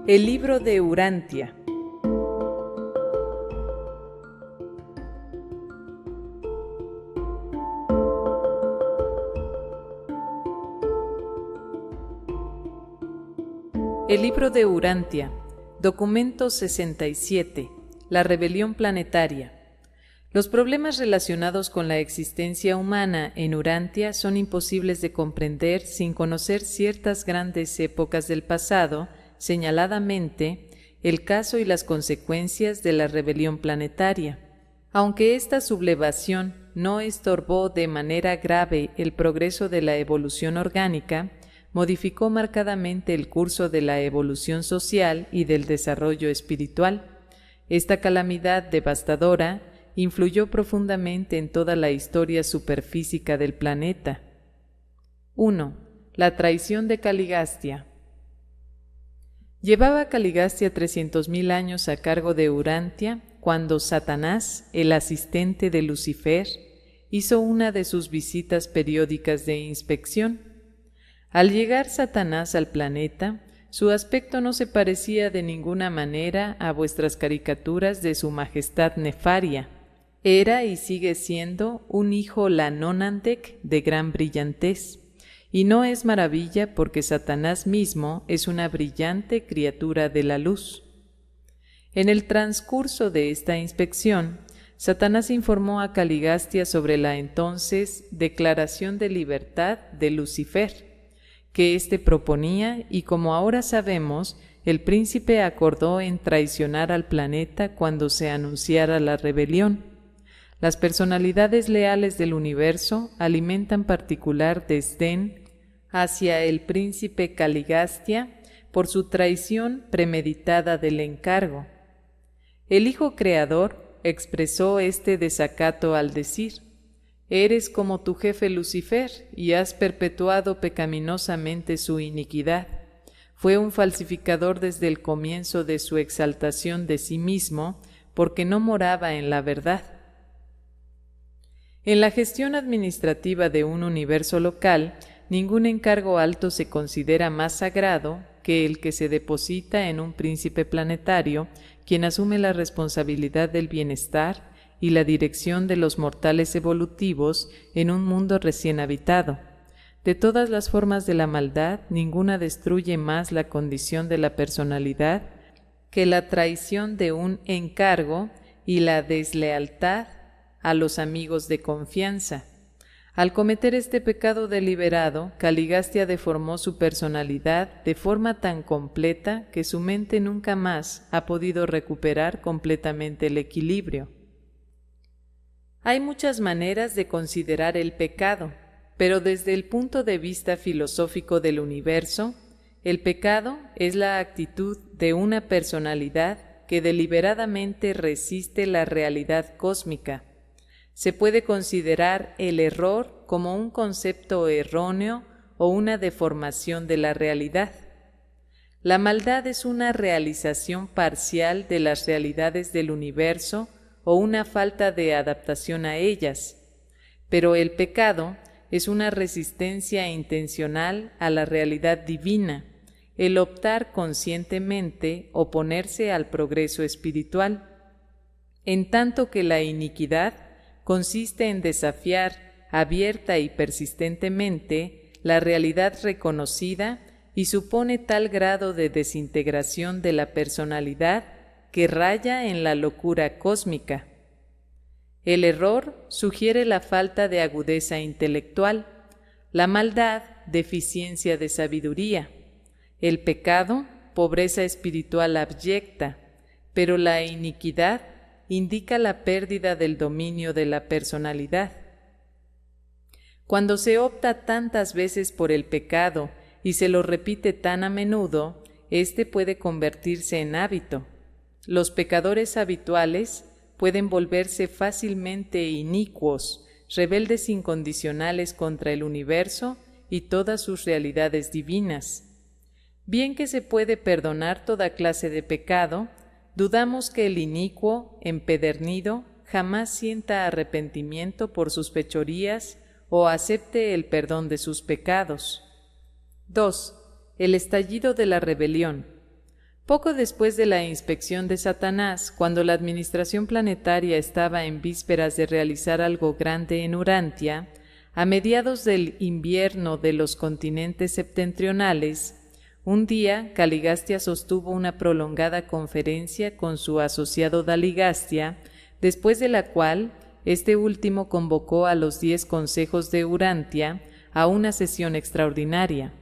El libro de Urantia. El libro de Urantia, documento 67, la rebelión planetaria. Los problemas relacionados con la existencia humana en Urantia son imposibles de comprender sin conocer ciertas grandes épocas del pasado, señaladamente el caso y las consecuencias de la rebelión planetaria. Aunque esta sublevación no estorbó de manera grave el progreso de la evolución orgánica, modificó marcadamente el curso de la evolución social y del desarrollo espiritual. Esta calamidad devastadora influyó profundamente en toda la historia superfísica del planeta. 1. La traición de Caligastia. Llevaba Caligastia 300.000 años a cargo de Urantia cuando Satanás, el asistente de Lucifer, hizo una de sus visitas periódicas de inspección. Al llegar Satanás al planeta, su aspecto no se parecía de ninguna manera a vuestras caricaturas de su majestad nefaria. Era y sigue siendo un hijo Lanonantec de gran brillantez, y no es maravilla porque Satanás mismo es una brillante criatura de la luz. En el transcurso de esta inspección, Satanás informó a Caligastia sobre la entonces Declaración de Libertad de Lucifer, que éste proponía, y como ahora sabemos, el príncipe acordó en traicionar al planeta cuando se anunciara la rebelión. Las personalidades leales del universo alimentan particular desdén hacia el príncipe Caligastia por su traición premeditada del encargo. El Hijo Creador expresó este desacato al decir: «Eres como tu jefe Lucifer y has perpetuado pecaminosamente su iniquidad. Fue un falsificador desde el comienzo de su exaltación de sí mismo, porque no moraba en la verdad». En la gestión administrativa de un universo local, ningún encargo alto se considera más sagrado que el que se deposita en un príncipe planetario, quien asume la responsabilidad del bienestar y la dirección de los mortales evolutivos en un mundo recién habitado. De todas las formas de la maldad, ninguna destruye más la condición de la personalidad que la traición de un encargo y la deslealtad a los amigos de confianza. Al cometer este pecado deliberado, Caligastia deformó su personalidad de forma tan completa que su mente nunca más ha podido recuperar completamente el equilibrio. Hay muchas maneras de considerar el pecado, pero desde el punto de vista filosófico del universo, el pecado es la actitud de una personalidad que deliberadamente resiste la realidad cósmica. Se puede considerar el error como un concepto erróneo o una deformación de la realidad. La maldad es una realización parcial de las realidades del universo o una falta de adaptación a ellas, pero el pecado es una resistencia intencional a la realidad divina, el optar conscientemente oponerse al progreso espiritual, en tanto que la iniquidad consiste en desafiar abierta y persistentemente la realidad reconocida y supone tal grado de desintegración de la personalidad que raya en la locura cósmica. El error sugiere la falta de agudeza intelectual, la maldad, deficiencia de sabiduría, el pecado, pobreza espiritual abyecta, pero la iniquidad indica la pérdida del dominio de la personalidad. Cuando se opta tantas veces por el pecado y se lo repite tan a menudo, éste puede convertirse en hábito. Los pecadores habituales pueden volverse fácilmente inicuos, rebeldes incondicionales contra el universo y todas sus realidades divinas. Bien que se puede perdonar toda clase de pecado, dudamos que el inicuo, empedernido, jamás sienta arrepentimiento por sus fechorías o acepte el perdón de sus pecados. 2. El estallido de la rebelión. Poco después de la inspección de Satanás, cuando la administración planetaria estaba en vísperas de realizar algo grande en Urantia, a mediados del invierno de los continentes septentrionales, un día Caligastia sostuvo una prolongada conferencia con su asociado Daligastia, después de la cual este último convocó a los 10 consejos de Urantia a una sesión extraordinaria.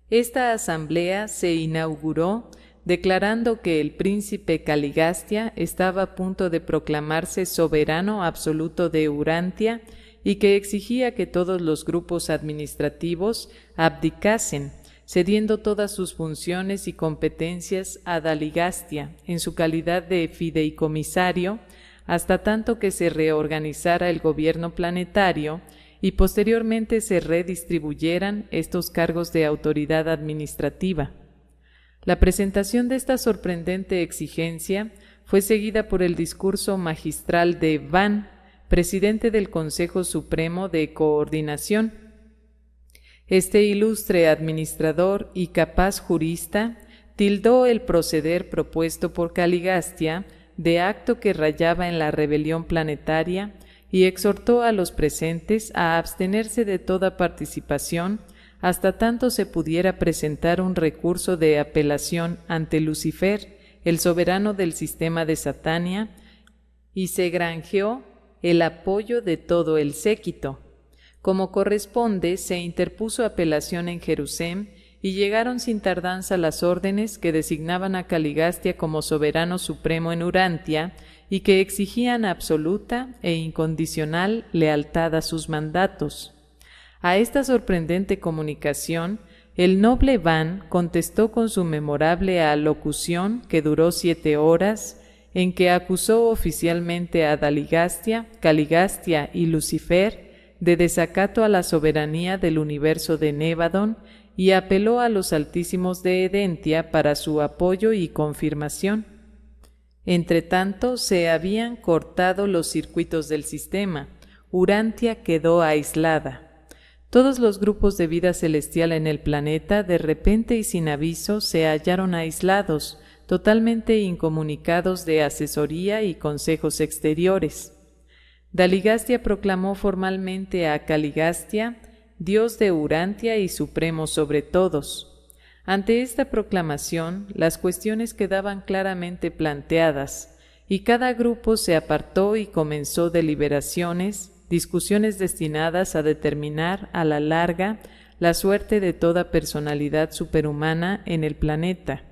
Esta asamblea se inauguró declarando que el príncipe Caligastia estaba a punto de proclamarse soberano absoluto de Urantia y que exigía que todos los grupos administrativos abdicasen, cediendo todas sus funciones y competencias a Daligastia en su calidad de fideicomisario, hasta tanto que se reorganizara el gobierno planetario y posteriormente se redistribuyeran estos cargos de autoridad administrativa. La presentación de esta sorprendente exigencia fue seguida por el discurso magistral de Van, presidente del Consejo Supremo de Coordinación. Este ilustre administrador y capaz jurista tildó el proceder propuesto por Caligastia de acto que rayaba en la rebelión planetaria y exhortó a los presentes a abstenerse de toda participación hasta tanto se pudiera presentar un recurso de apelación ante Lucifer, el soberano del sistema de Satania, y se granjeó el apoyo de todo el séquito. Como corresponde, se interpuso apelación en Jerusalén y llegaron sin tardanza las órdenes que designaban a Caligastia como soberano supremo en Urantia y que exigían absoluta e incondicional lealtad a sus mandatos. A esta sorprendente comunicación, el noble Van contestó con su memorable alocución que duró 7 horas, en que acusó oficialmente a Daligastia, Caligastia y Lucifer de desacato a la soberanía del universo de Nevadon y apeló a los altísimos de Edentia para su apoyo y confirmación. Entretanto, se habían cortado los circuitos del sistema. Urantia quedó aislada. Todos los grupos de vida celestial en el planeta, de repente y sin aviso, se hallaron aislados, totalmente incomunicados de asesoría y consejos exteriores. Daligastia proclamó formalmente a Caligastia Dios de Urantia y supremo sobre todos. Ante esta proclamación, las cuestiones quedaban claramente planteadas, y cada grupo se apartó y comenzó deliberaciones, discusiones destinadas a determinar a la larga la suerte de toda personalidad superhumana en el planeta.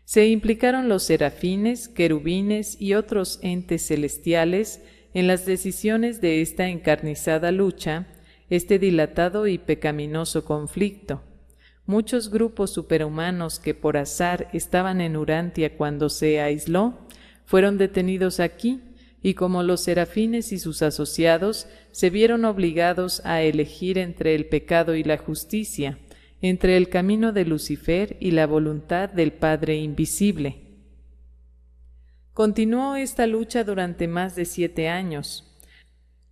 Se implicaron los serafines, querubines y otros entes celestiales en las decisiones de esta encarnizada lucha, este dilatado y pecaminoso conflicto. Muchos grupos superhumanos que por azar estaban en Urantia cuando se aisló, fueron detenidos aquí, y como los serafines y sus asociados se vieron obligados a elegir entre el pecado y la justicia, entre el camino de Lucifer y la voluntad del Padre Invisible. Continuó esta lucha durante más de 7 años.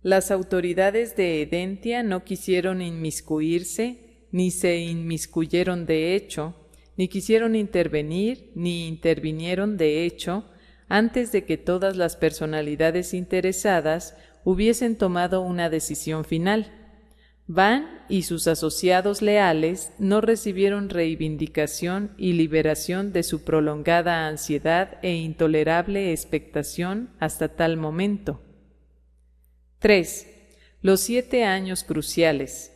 Las autoridades de Edentia no quisieron inmiscuirse, ni se inmiscuyeron de hecho, ni quisieron intervenir, ni intervinieron de hecho, antes de que todas las personalidades interesadas hubiesen tomado una decisión final. Van y sus asociados leales no recibieron reivindicación y liberación de su prolongada ansiedad e intolerable expectación hasta tal momento. 3. Los 7 años cruciales.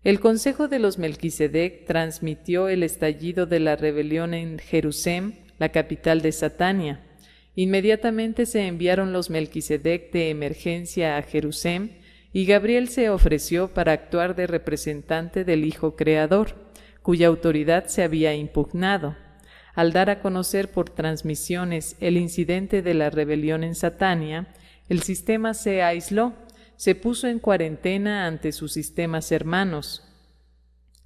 El Consejo de los Melquisedec transmitió el estallido de la rebelión en Jerusalén, la capital de Satania. Inmediatamente se enviaron los Melquisedec de emergencia a Jerusalén y Gabriel se ofreció para actuar de representante del Hijo Creador, cuya autoridad se había impugnado. Al dar a conocer por transmisiones el incidente de la rebelión en Satania, el sistema se aisló, se puso en cuarentena ante sus sistemas hermanos.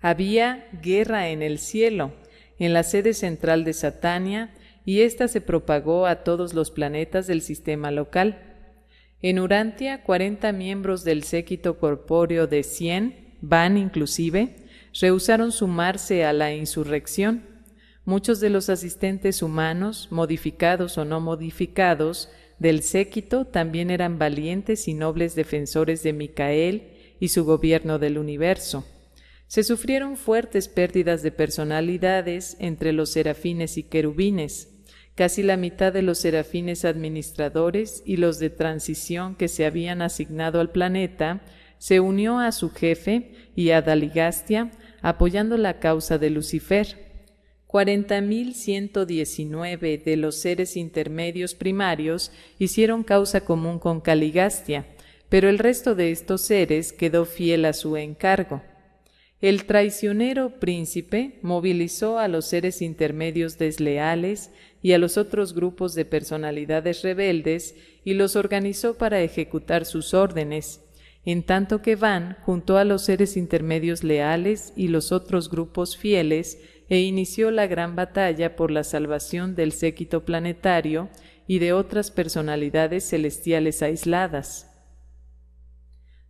Había guerra en el cielo, en la sede central de Satania, y ésta se propagó a todos los planetas del sistema local. En Urantia, 40 miembros del séquito corpóreo de 100, Van inclusive, rehusaron sumarse a la insurrección. muchos de los asistentes humanos, modificados o no modificados, del séquito también eran valientes y nobles defensores de Micael y su gobierno del universo. Se sufrieron fuertes pérdidas de personalidades entre los serafines y querubines. Casi la mitad de los serafines administradores y los de transición que se habían asignado al planeta se unió a su jefe y a Daligastia, apoyando la causa de Lucifer. 40.119 de los seres intermedios primarios hicieron causa común con Caligastia, pero el resto de estos seres quedó fiel a su encargo. El traicionero príncipe movilizó a los seres intermedios desleales y a los otros grupos de personalidades rebeldes y los organizó para ejecutar sus órdenes, en tanto que Van juntó a los seres intermedios leales y los otros grupos fieles e inició la gran batalla por la salvación del séquito planetario y de otras personalidades celestiales aisladas.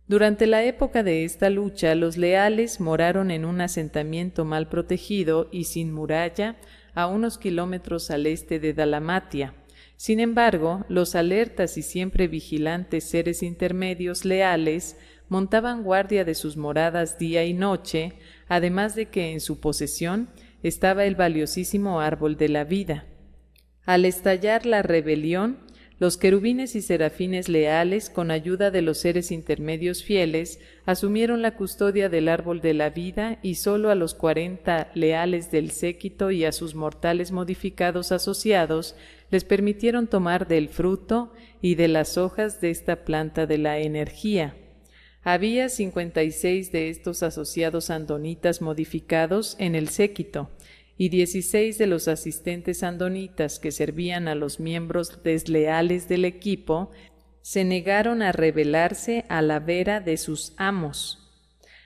Durante la época de esta lucha, los leales moraron en un asentamiento mal protegido y sin muralla a unos kilómetros al este de Dalamatia. Sin embargo, los alertas y siempre vigilantes seres intermedios leales montaban guardia de sus moradas día y noche, además de que en su posesión estaba el valiosísimo árbol de la vida. Al estallar la rebelión, los querubines y serafines leales, con ayuda de los seres intermedios fieles, asumieron la custodia del árbol de la vida y sólo a los 40 leales del séquito y a sus mortales modificados asociados les permitieron tomar del fruto y de las hojas de esta planta de la energía. Había 56 de estos asociados andonitas modificados en el séquito, y 16 de los asistentes andonitas que servían a los miembros desleales del equipo se negaron a rebelarse a la vera de sus amos.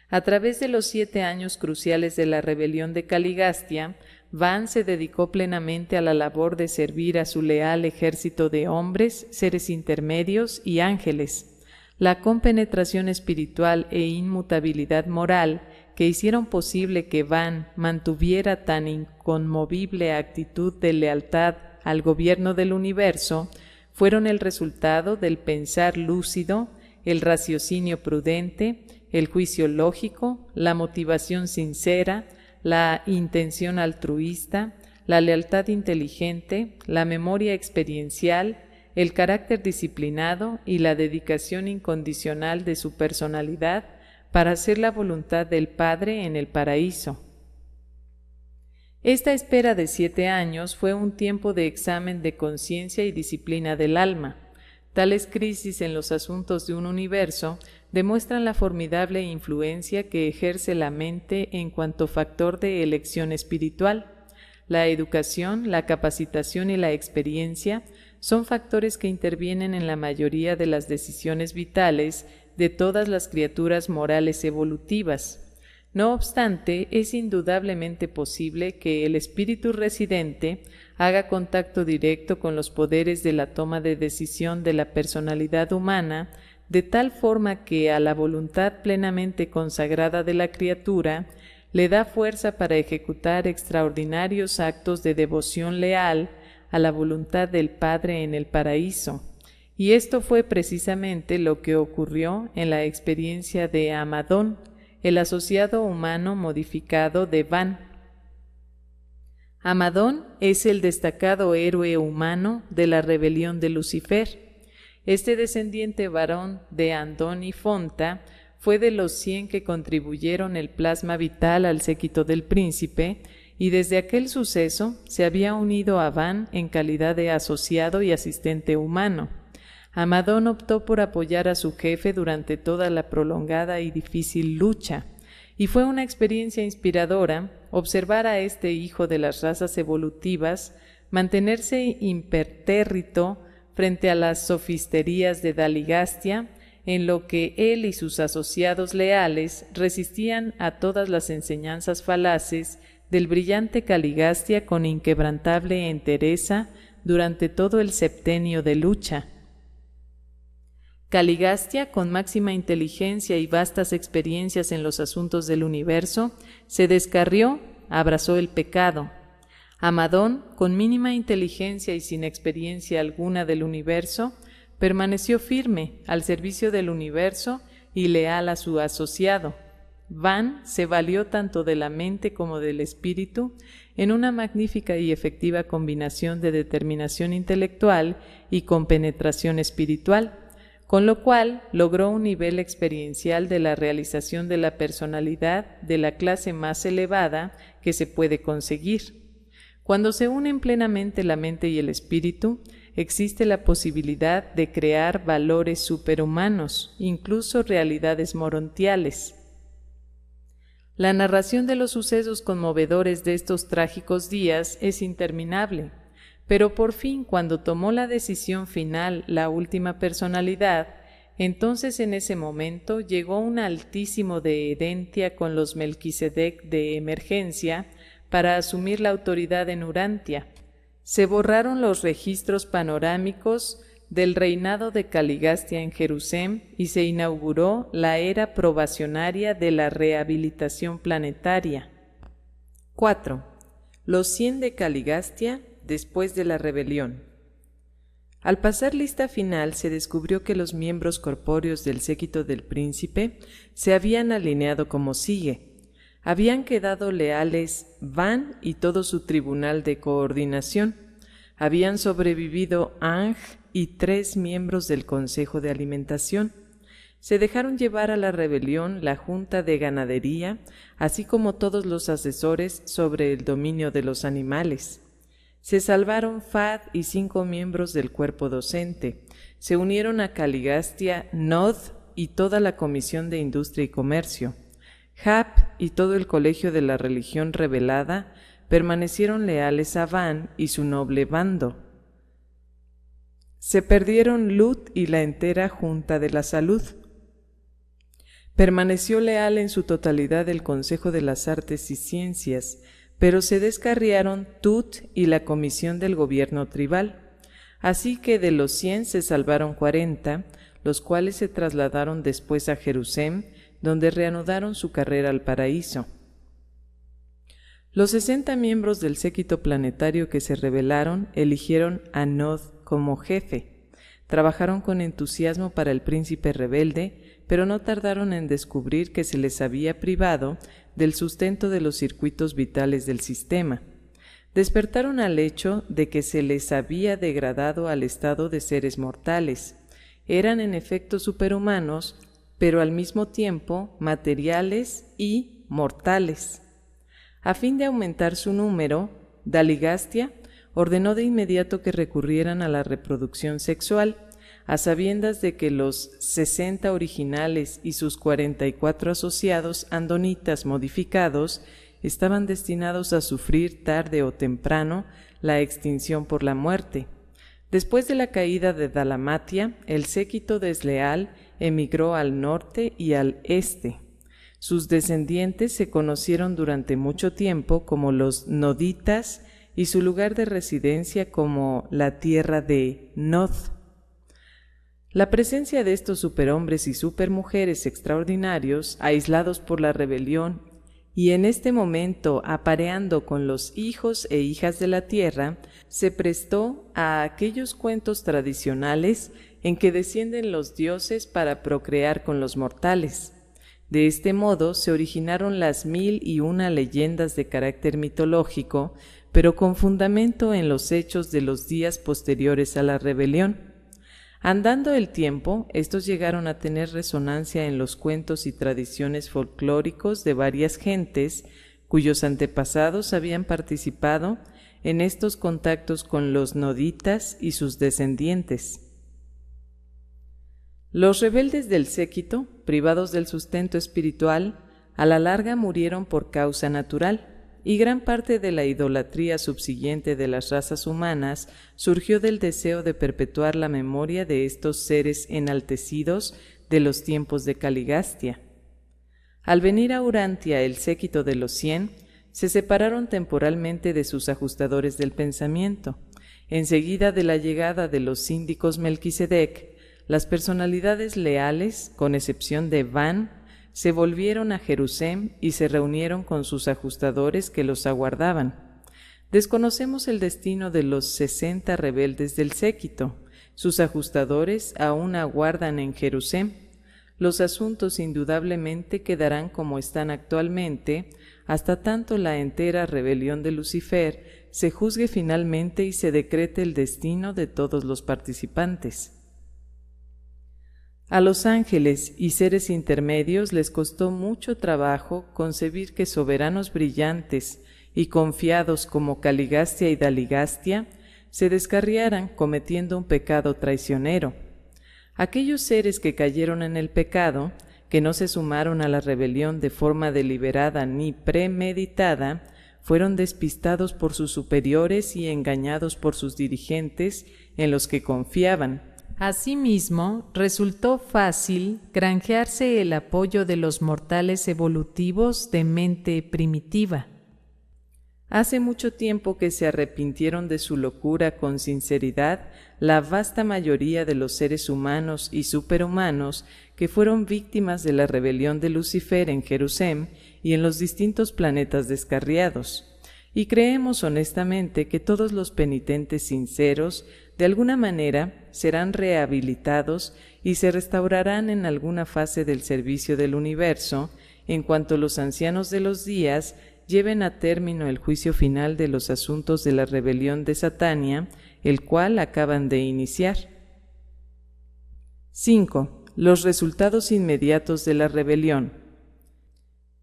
A través de los 7 años cruciales de la rebelión de Caligastia, Van se dedicó plenamente a la labor de servir a su leal ejército de hombres, seres intermedios y ángeles. La compenetración espiritual e inmutabilidad moral que hicieron posible que Van mantuviera tan inconmovible actitud de lealtad al gobierno del universo fueron el resultado del pensar lúcido, el raciocinio prudente, el juicio lógico, la motivación sincera, la intención altruista, la lealtad inteligente, la memoria experiencial, el carácter disciplinado y la dedicación incondicional de su personalidad para hacer la voluntad del Padre en el paraíso. Esta espera de 7 años fue un tiempo de examen de conciencia y disciplina del alma. Tales crisis en los asuntos de un universo demuestran la formidable influencia que ejerce la mente en cuanto factor de elección espiritual. La educación, la capacitación y la experiencia son factores que intervienen en la mayoría de las decisiones vitales de todas las criaturas morales evolutivas. No obstante, es indudablemente posible que el espíritu residente haga contacto directo con los poderes de la toma de decisión de la personalidad humana, de tal forma que a la voluntad plenamente consagrada de la criatura le da fuerza para ejecutar extraordinarios actos de devoción leal a la voluntad del Padre en el paraíso. Y esto fue precisamente lo que ocurrió en la experiencia de Amadón, el asociado humano modificado de Van. Amadón es el destacado héroe humano de la rebelión de Lucifer. Este descendiente varón de Andón y Fonta fue de los 100 que contribuyeron el plasma vital al séquito del príncipe, y desde aquel suceso se había unido a Van en calidad de asociado y asistente humano. Amadón optó por apoyar a su jefe durante toda la prolongada y difícil lucha, y fue una experiencia inspiradora observar a este hijo de las razas evolutivas mantenerse impertérrito frente a las sofisterías de Daligastia, en lo que él y sus asociados leales resistían a todas las enseñanzas falaces del brillante Caligastia con inquebrantable entereza durante todo el septenio de lucha. Caligastia, con máxima inteligencia y vastas experiencias en los asuntos del universo, se descarrió, abrazó el pecado. Amadón, con mínima inteligencia y sin experiencia alguna del universo, permaneció firme al servicio del universo y leal a su asociado. Van se valió tanto de la mente como del espíritu en una magnífica y efectiva combinación de determinación intelectual y compenetración espiritual, con lo cual logró un nivel experiencial de la realización de la personalidad de la clase más elevada que se puede conseguir. Cuando se unen plenamente la mente y el espíritu, existe la posibilidad de crear valores superhumanos, incluso realidades morontiales. La narración de los sucesos conmovedores de estos trágicos días es interminable, pero por fin, cuando tomó la decisión final la última personalidad, entonces en ese momento llegó un altísimo de Herentia con los Melquisedec de emergencia para asumir la autoridad en Urantia. Se borraron los registros panorámicos del reinado de Caligastia en Jerusalén y se inauguró la era probacionaria de la rehabilitación planetaria. 4. Los 100 de Caligastia después de la rebelión. Al pasar lista final se descubrió que los miembros corpóreos del séquito del príncipe se habían alineado como sigue. Habían quedado leales Van y todo su tribunal de coordinación. Habían sobrevivido Ang y 3 miembros del Consejo de Alimentación. Se dejaron llevar a la rebelión la Junta de Ganadería, así como todos los asesores sobre el dominio de los animales. Se salvaron Fad y 5 miembros del cuerpo docente. Se unieron a Caligastia, Nod y toda la Comisión de Industria y Comercio. Hap y todo el Colegio de la Religión Revelada permanecieron leales a Van y su noble bando. Se perdieron Lut y la entera Junta de la Salud. Permaneció leal en su totalidad el Consejo de las Artes y Ciencias, pero se descarriaron Tut y la Comisión del Gobierno Tribal. Así que de los 100 se salvaron 40, los cuales se trasladaron después a Jerusalén, donde reanudaron su carrera al paraíso. Los 60 miembros del séquito planetario que se rebelaron eligieron a Nod como jefe. Trabajaron con entusiasmo para el príncipe rebelde, pero no tardaron en descubrir que se les había privado del sustento de los circuitos vitales del sistema. Despertaron al hecho de que se les había degradado al estado de seres mortales. Eran en efecto superhumanos, pero al mismo tiempo materiales y mortales. A fin de aumentar su número, Daligastia ordenó de inmediato que recurrieran a la reproducción sexual, a sabiendas de que los 60 originales y sus 44 asociados andonitas modificados estaban destinados a sufrir tarde o temprano la extinción por la muerte. Después de la caída de Dalamatia, el séquito desleal emigró al norte y al este. Sus descendientes se conocieron durante mucho tiempo como los Noditas y su lugar de residencia como la tierra de Nod. La presencia de estos superhombres y supermujeres extraordinarios, aislados por la rebelión y en este momento apareando con los hijos e hijas de la tierra, se prestó a aquellos cuentos tradicionales en que descienden los dioses para procrear con los mortales. De este modo se originaron las 1001 leyendas de carácter mitológico, pero con fundamento en los hechos de los días posteriores a la rebelión. Andando el tiempo, estos llegaron a tener resonancia en los cuentos y tradiciones folclóricos de varias gentes cuyos antepasados habían participado en estos contactos con los noditas y sus descendientes. Los rebeldes del séquito, privados del sustento espiritual, a la larga murieron por causa natural, y gran parte de la idolatría subsiguiente de las razas humanas surgió del deseo de perpetuar la memoria de estos seres enaltecidos de los tiempos de Caligastia. Al venir a Urantia el séquito de los 100, se separaron temporalmente de sus ajustadores del pensamiento. Enseguida de la llegada de los síndicos Melquisedec, las personalidades leales, con excepción de Van, se volvieron a Jerusalén y se reunieron con sus ajustadores que los aguardaban. Desconocemos el destino de los 60 rebeldes del séquito. Sus ajustadores aún aguardan en Jerusalén. Los asuntos indudablemente quedarán como están actualmente, hasta tanto la entera rebelión de Lucifer se juzgue finalmente y se decrete el destino de todos los participantes. A los ángeles y seres intermedios les costó mucho trabajo concebir que soberanos brillantes y confiados como Caligastia y Daligastia se descarriaran cometiendo un pecado traicionero. Aquellos seres que cayeron en el pecado, que no se sumaron a la rebelión de forma deliberada ni premeditada, fueron despistados por sus superiores y engañados por sus dirigentes en los que confiaban. Asimismo, resultó fácil granjearse el apoyo de los mortales evolutivos de mente primitiva. Hace mucho tiempo que se arrepintieron de su locura con sinceridad la vasta mayoría de los seres humanos y superhumanos que fueron víctimas de la rebelión de Lucifer en Jerusalén y en los distintos planetas descarriados, y creemos honestamente que todos los penitentes sinceros de alguna manera serán rehabilitados y se restaurarán en alguna fase del servicio del universo en cuanto los ancianos de los días lleven a término el juicio final de los asuntos de la rebelión de Satania, el cual acaban de iniciar. 5. Los resultados inmediatos de la rebelión.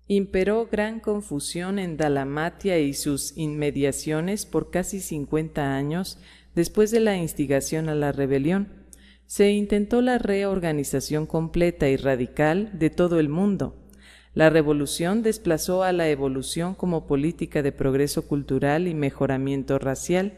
Imperó gran confusión en Dalamatia y sus inmediaciones por casi 50 años después de la instigación a la rebelión. Se intentó la reorganización completa y radical de todo el mundo. La revolución desplazó a la evolución como política de progreso cultural y mejoramiento racial.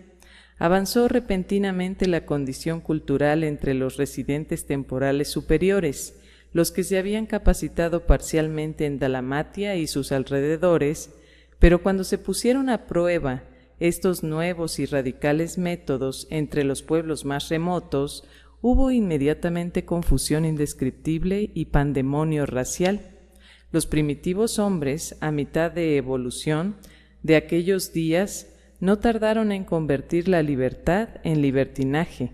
Avanzó repentinamente la condición cultural entre los residentes temporales superiores, los que se habían capacitado parcialmente en Dalamatia y sus alrededores, pero cuando se pusieron a prueba estos nuevos y radicales métodos entre los pueblos más remotos, hubo inmediatamente confusión indescriptible y pandemonio racial. Los primitivos hombres, a mitad de evolución de aquellos días, no tardaron en convertir la libertad en libertinaje.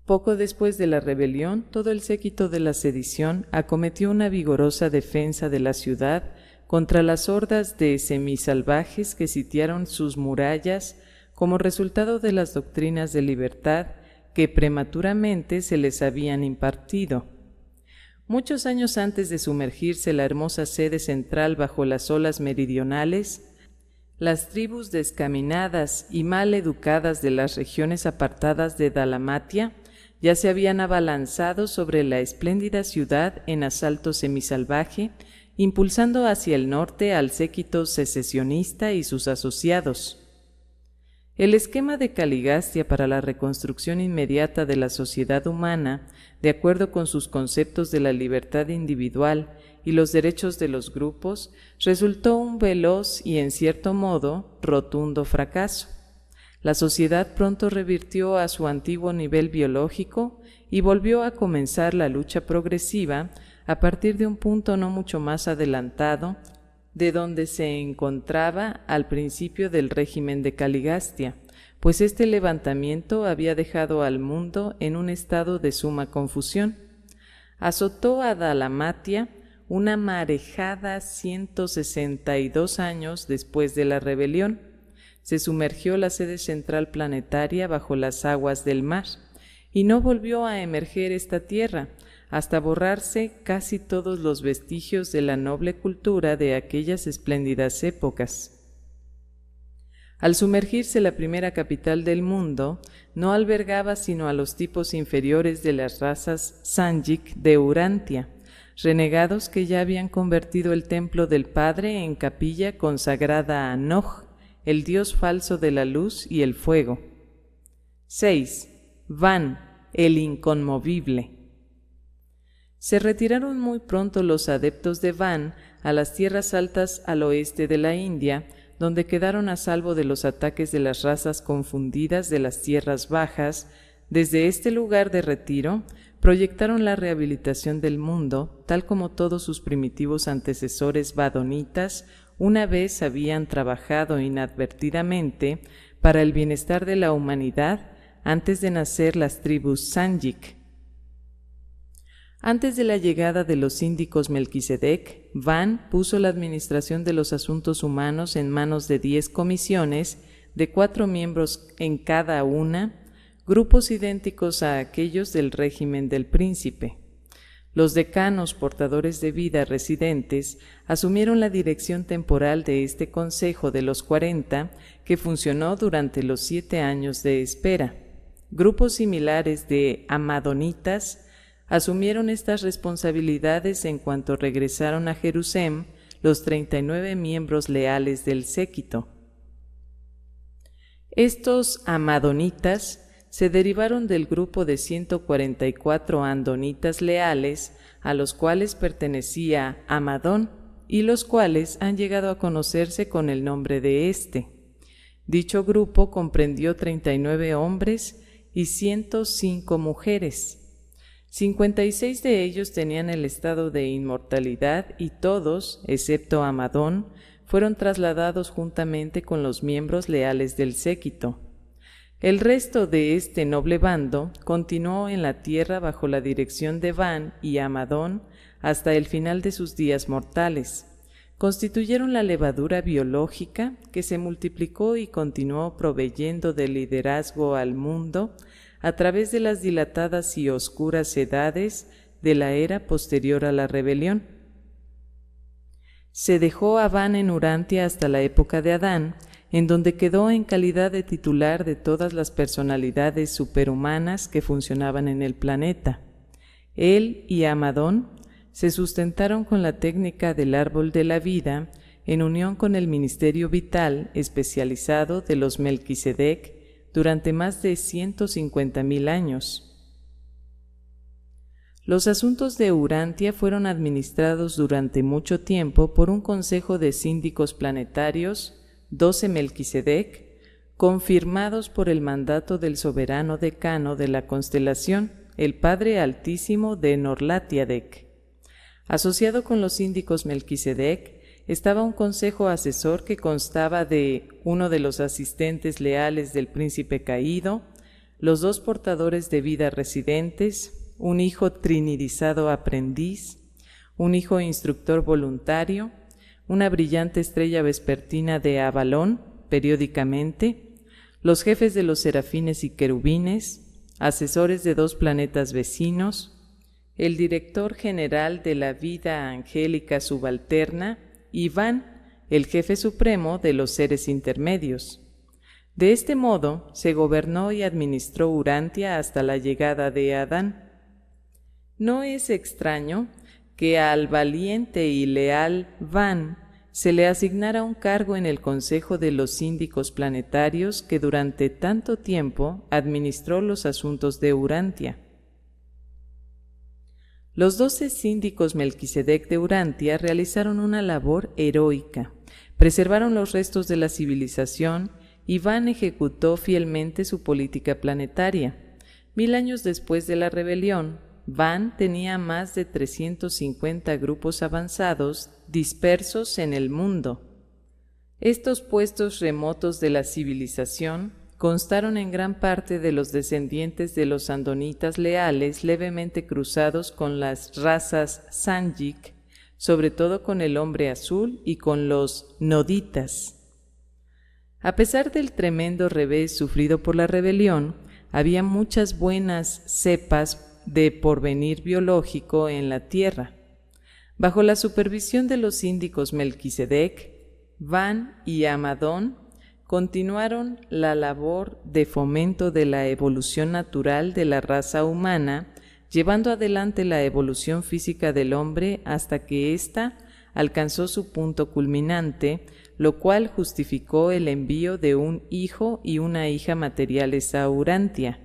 Poco después de la rebelión, todo el séquito de la sedición acometió una vigorosa defensa de la ciudad contra las hordas de semisalvajes que sitiaron sus murallas como resultado de las doctrinas de libertad que prematuramente se les habían impartido. Muchos años antes de sumergirse la hermosa sede central bajo las olas meridionales, las tribus descaminadas y mal educadas de las regiones apartadas de Dalamatia ya se habían abalanzado sobre la espléndida ciudad en asalto semisalvaje, impulsando hacia el norte al séquito secesionista y sus asociados. El esquema de Caligastia para la reconstrucción inmediata de la sociedad humana, de acuerdo con sus conceptos de la libertad individual y los derechos de los grupos, resultó un veloz y, en cierto modo, rotundo fracaso. La sociedad pronto revirtió a su antiguo nivel biológico y volvió a comenzar la lucha progresiva a partir de un punto no mucho más adelantado de donde se encontraba al principio del régimen de Caligastia, pues este levantamiento había dejado al mundo en un estado de suma confusión. Azotó a Dalamatia una marejada 162 años después de la rebelión. Se sumergió la sede central planetaria bajo las aguas del mar, y no volvió a emerger esta tierra, hasta borrarse casi todos los vestigios de la noble cultura de aquellas espléndidas épocas. Al sumergirse la primera capital del mundo, no albergaba sino a los tipos inferiores de las razas Sanjik de Urantia, renegados que ya habían convertido el templo del Padre en capilla consagrada a Noj, el dios falso de la luz y el fuego. 6. Van, el inconmovible. Se retiraron muy pronto los adeptos de Van a las tierras altas al oeste de la India, donde quedaron a salvo de los ataques de las razas confundidas de las tierras bajas. Desde este lugar de retiro, proyectaron la rehabilitación del mundo, tal como todos sus primitivos antecesores vadonitas, una vez habían trabajado inadvertidamente para el bienestar de la humanidad antes de nacer las tribus Sanjik. Antes de la llegada de los síndicos Melquisedec, Van puso la administración de los asuntos humanos en manos de 10 comisiones, de 4 miembros en cada una, grupos idénticos a aquellos del régimen del príncipe. Los decanos portadores de vida residentes asumieron la dirección temporal de este Consejo de los 40, que funcionó durante los 7 años de espera. Grupos similares de amadonitas asumieron estas responsabilidades en cuanto regresaron a Jerusalén los 39 miembros leales del séquito. Estos amadonitas se derivaron del grupo de 144 andonitas leales a los cuales pertenecía Amadón y los cuales han llegado a conocerse con el nombre de este. Dicho grupo comprendió 39 hombres y 105 mujeres. 56 de ellos tenían el estado de inmortalidad y todos, excepto Amadón, fueron trasladados juntamente con los miembros leales del séquito. El resto de este noble bando continuó en la tierra bajo la dirección de Van y Amadón hasta el final de sus días mortales. Constituyeron la levadura biológica que se multiplicó y continuó proveyendo de liderazgo al mundo a través de las dilatadas y oscuras edades de la era posterior a la rebelión. Se dejó a Van en Urantia hasta la época de Adán, en donde quedó en calidad de titular de todas las personalidades superhumanas que funcionaban en el planeta. Él y Amadón se sustentaron con la técnica del árbol de la vida en unión con el ministerio vital especializado de los Melquisedec durante más de 150.000 años. Los asuntos de Urantia fueron administrados durante mucho tiempo por un consejo de síndicos planetarios, 12 Melquisedec, confirmados por el mandato del soberano decano de la constelación, el Padre Altísimo de Norlatiadec. Asociado con los síndicos Melquisedec estaba un consejo asesor que constaba de uno de los asistentes leales del príncipe caído, los 2 portadores de vida residentes, un hijo trinidizado aprendiz, un hijo instructor voluntario, una brillante estrella vespertina de Avalón, periódicamente, los jefes de los serafines y querubines, asesores de 2 planetas vecinos, el director general de la vida angélica subalterna, y Van, el jefe supremo de los seres intermedios. De este modo se gobernó y administró Urantia hasta la llegada de Adán. No es extraño que al valiente y leal Van se le asignara un cargo en el Consejo de los Síndicos Planetarios que durante tanto tiempo administró los asuntos de Urantia. Los 12 síndicos Melquisedec de Urantia realizaron una labor heroica, preservaron los restos de la civilización y Van ejecutó fielmente su política planetaria. 1000 años después de la rebelión, Van tenía más de 350 grupos avanzados dispersos en el mundo. Estos puestos remotos de la civilización constaron en gran parte de los descendientes de los andonitas leales levemente cruzados con las razas Sanjik, sobre todo con el hombre azul y con los noditas. A pesar del tremendo revés sufrido por la rebelión, había muchas buenas cepas de porvenir biológico en la tierra. Bajo la supervisión de los síndicos Melquisedec, Van y Amadón continuaron la labor de fomento de la evolución natural de la raza humana, llevando adelante la evolución física del hombre hasta que ésta alcanzó su punto culminante, lo cual justificó el envío de un hijo y una hija materiales a Urantia.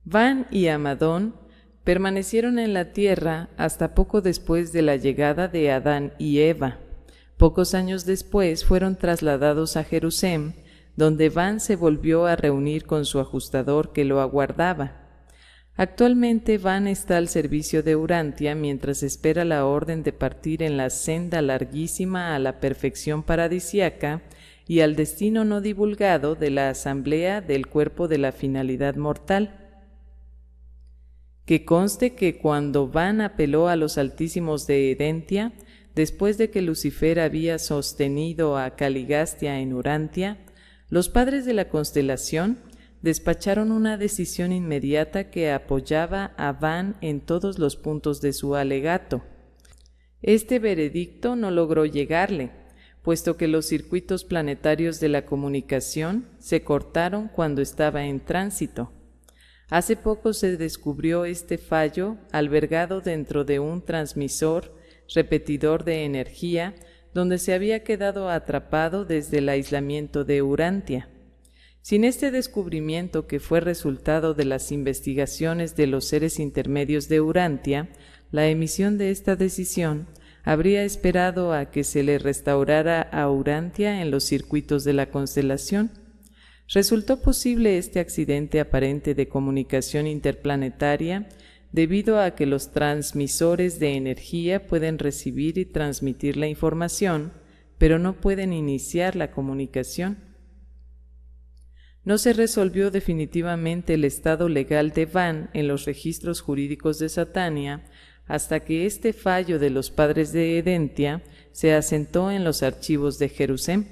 Van y Amadón permanecieron en la tierra hasta poco después de la llegada de Adán y Eva. Pocos años después fueron trasladados a Jerusalén, donde Van se volvió a reunir con su ajustador que lo aguardaba. Actualmente Van está al servicio de Urantia mientras espera la orden de partir en la senda larguísima a la perfección paradisíaca y al destino no divulgado de la asamblea del cuerpo de la finalidad mortal. Que conste que cuando Van apeló a los altísimos de Edentia, después de que Lucifer había sostenido a Caligastia en Urantia, los padres de la constelación despacharon una decisión inmediata que apoyaba a Van en todos los puntos de su alegato. Este veredicto no logró llegarle, puesto que los circuitos planetarios de la comunicación se cortaron cuando estaba en tránsito. Hace poco se descubrió este fallo albergado dentro de un transmisor repetidor de energía donde se había quedado atrapado desde el aislamiento de Urantia. Sin este descubrimiento, que fue resultado de las investigaciones de los seres intermedios de Urantia, la emisión de esta decisión habría esperado a que se le restaurara a Urantia en los circuitos de la constelación. Resultó posible este accidente aparente de comunicación interplanetaria debido a que los transmisores de energía pueden recibir y transmitir la información, pero no pueden iniciar la comunicación. No se resolvió definitivamente el estado legal de Van en los registros jurídicos de Satania hasta que este fallo de los padres de Edentia se asentó en los archivos de Jerusalén.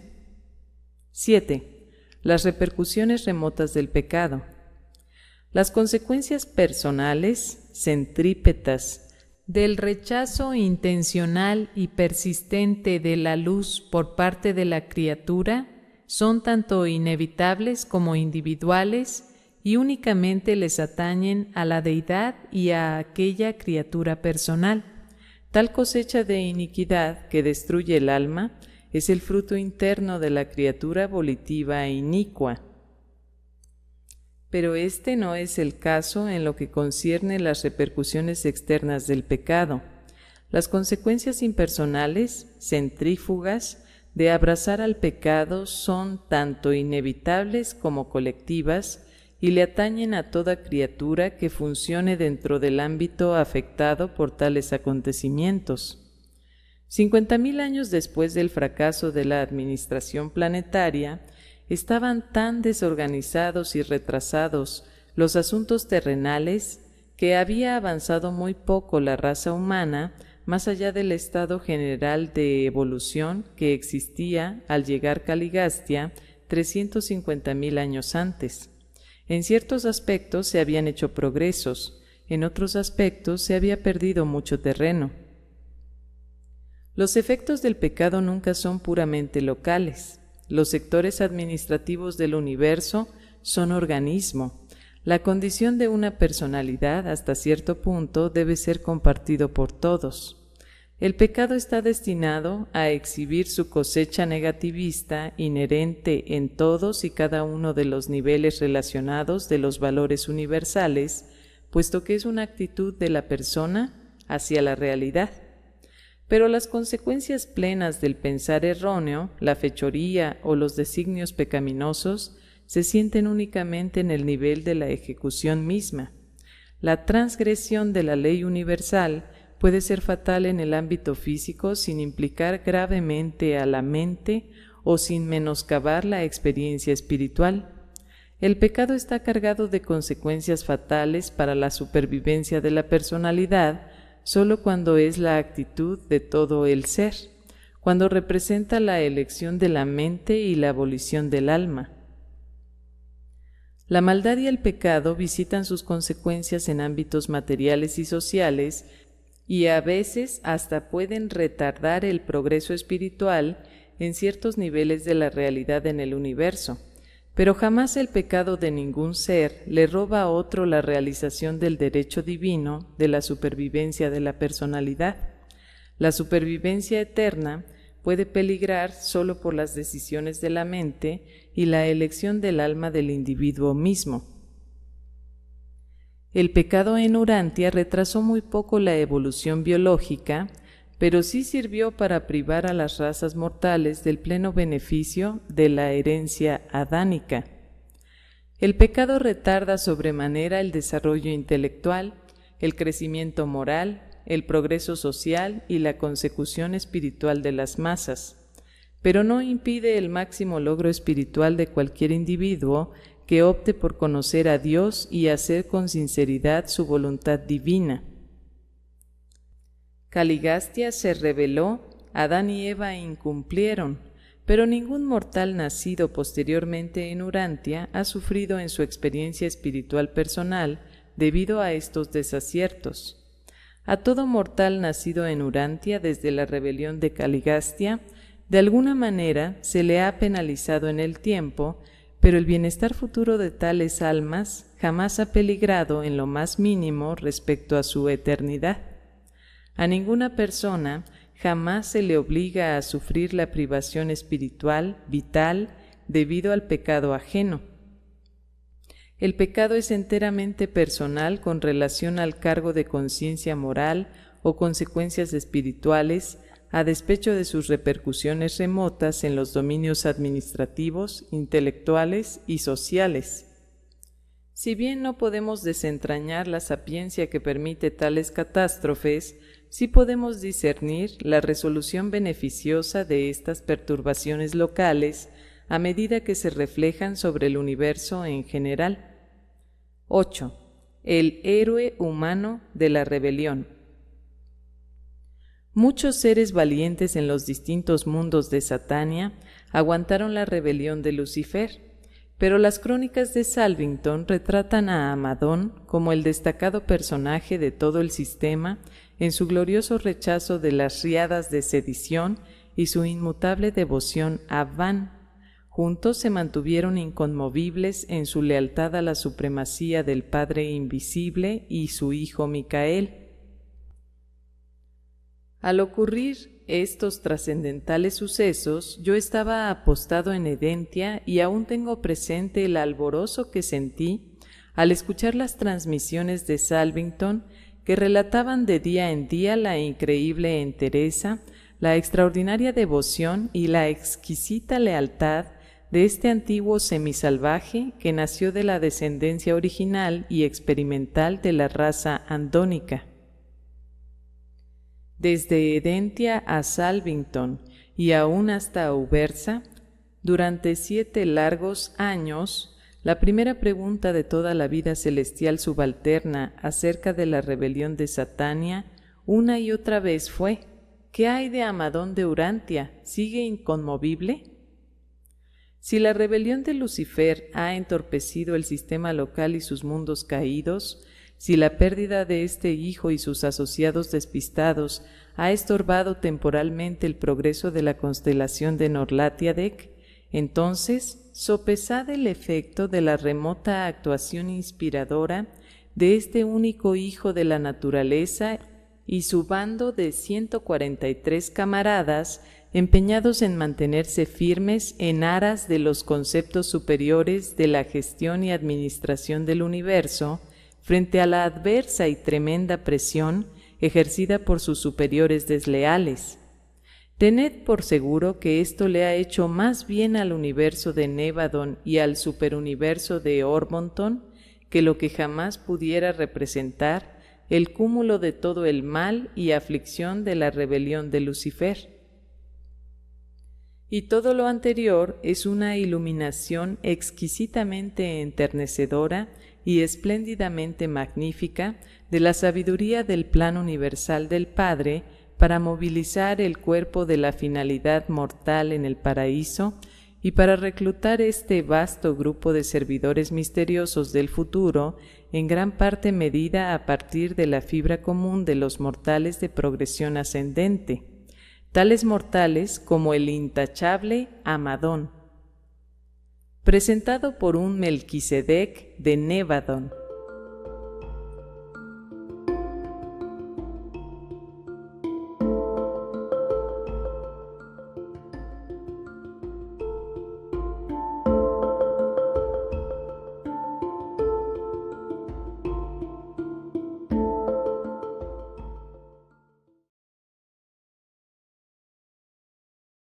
7. Las repercusiones remotas del pecado. Las consecuencias personales, centrípetas, del rechazo intencional y persistente de la luz por parte de la criatura son tanto inevitables como individuales y únicamente les atañen a la deidad y a aquella criatura personal. Tal cosecha de iniquidad que destruye el alma es el fruto interno de la criatura volitiva e inicua. Pero este no es el caso en lo que concierne las repercusiones externas del pecado. Las consecuencias impersonales, centrífugas, de abrazar al pecado son tanto inevitables como colectivas y le atañen a toda criatura que funcione dentro del ámbito afectado por tales acontecimientos. 50.000 años después del fracaso de la administración planetaria, estaban tan desorganizados y retrasados los asuntos terrenales que había avanzado muy poco la raza humana más allá del estado general de evolución que existía al llegar Caligastia 350.000 años antes. En ciertos aspectos se habían hecho progresos, en otros aspectos se había perdido mucho terreno. Los efectos del pecado nunca son puramente locales. Los sectores administrativos del universo son organismo. La condición de una personalidad hasta cierto punto debe ser compartido por todos. El pecado está destinado a exhibir su cosecha negativista inherente en todos y cada uno de los niveles relacionados de los valores universales, puesto que es una actitud de la persona hacia la realidad. Pero las consecuencias plenas del pensar erróneo, la fechoría o los designios pecaminosos se sienten únicamente en el nivel de la ejecución misma. La transgresión de la ley universal puede ser fatal en el ámbito físico sin implicar gravemente a la mente o sin menoscabar la experiencia espiritual. El pecado está cargado de consecuencias fatales para la supervivencia de la personalidad solo cuando es la actitud de todo el ser, cuando representa la elección de la mente y la abolición del alma. La maldad y el pecado visitan sus consecuencias en ámbitos materiales y sociales y a veces hasta pueden retardar el progreso espiritual en ciertos niveles de la realidad en el universo. Pero jamás el pecado de ningún ser le roba a otro la realización del derecho divino de la supervivencia de la personalidad. La supervivencia eterna puede peligrar solo por las decisiones de la mente y la elección del alma del individuo mismo. El pecado en Urantia retrasó muy poco la evolución biológica, pero sí sirvió para privar a las razas mortales del pleno beneficio de la herencia adánica. El pecado retarda sobremanera el desarrollo intelectual, el crecimiento moral, el progreso social y la consecución espiritual de las masas, pero no impide el máximo logro espiritual de cualquier individuo que opte por conocer a Dios y hacer con sinceridad su voluntad divina. Caligastia se rebeló, Adán y Eva incumplieron, pero ningún mortal nacido posteriormente en Urantia ha sufrido en su experiencia espiritual personal debido a estos desaciertos. A todo mortal nacido en Urantia desde la rebelión de Caligastia, de alguna manera se le ha penalizado en el tiempo, pero el bienestar futuro de tales almas jamás ha peligrado en lo más mínimo respecto a su eternidad. A ninguna persona jamás se le obliga a sufrir la privación espiritual, vital, debido al pecado ajeno. El pecado es enteramente personal con relación al cargo de conciencia moral o consecuencias espirituales, a despecho de sus repercusiones remotas en los dominios administrativos, intelectuales y sociales. Si bien no podemos desentrañar la sapiencia que permite tales catástrofes, sí podemos discernir la resolución beneficiosa de estas perturbaciones locales a medida que se reflejan sobre el universo en general. 8. El héroe humano de la rebelión. Muchos seres valientes en los distintos mundos de Satania aguantaron la rebelión de Lucifer, pero las crónicas de Salvington retratan a Amadón como el destacado personaje de todo el sistema en su glorioso rechazo de las riadas de sedición y su inmutable devoción a Van. Juntos se mantuvieron inconmovibles en su lealtad a la supremacía del Padre Invisible y su Hijo Micael. Al ocurrir estos trascendentales sucesos, yo estaba apostado en Edentia y aún tengo presente el alborozo que sentí al escuchar las transmisiones de Salvington que relataban de día en día la increíble entereza, la extraordinaria devoción y la exquisita lealtad de este antiguo semisalvaje que nació de la descendencia original y experimental de la raza andónica. Desde Edentia a Salvington y aún hasta Auversa, durante 7 largos años, la primera pregunta de toda la vida celestial subalterna acerca de la rebelión de Satania una y otra vez fue: ¿qué hay de Amadón de Urantia? ¿Sigue inconmovible? Si la rebelión de Lucifer ha entorpecido el sistema local y sus mundos caídos, si la pérdida de este hijo y sus asociados despistados ha estorbado temporalmente el progreso de la constelación de Norlatiadec, entonces sopesad el efecto de la remota actuación inspiradora de este único hijo de la naturaleza y su bando de 143 camaradas empeñados en mantenerse firmes en aras de los conceptos superiores de la gestión y administración del universo, frente a la adversa y tremenda presión ejercida por sus superiores desleales. Tened por seguro que esto le ha hecho más bien al universo de Nevadon y al superuniverso de Ormonton que lo que jamás pudiera representar el cúmulo de todo el mal y aflicción de la rebelión de Lucifer. Y todo lo anterior es una iluminación exquisitamente enternecedora y espléndidamente magnífica de la sabiduría del plan universal del Padre para movilizar el cuerpo de la finalidad mortal en el paraíso y para reclutar este vasto grupo de servidores misteriosos del futuro, en gran parte medida a partir de la fibra común de los mortales de progresión ascendente, tales mortales como el intachable Amadón, presentado por un Melquisedec de Nevadon.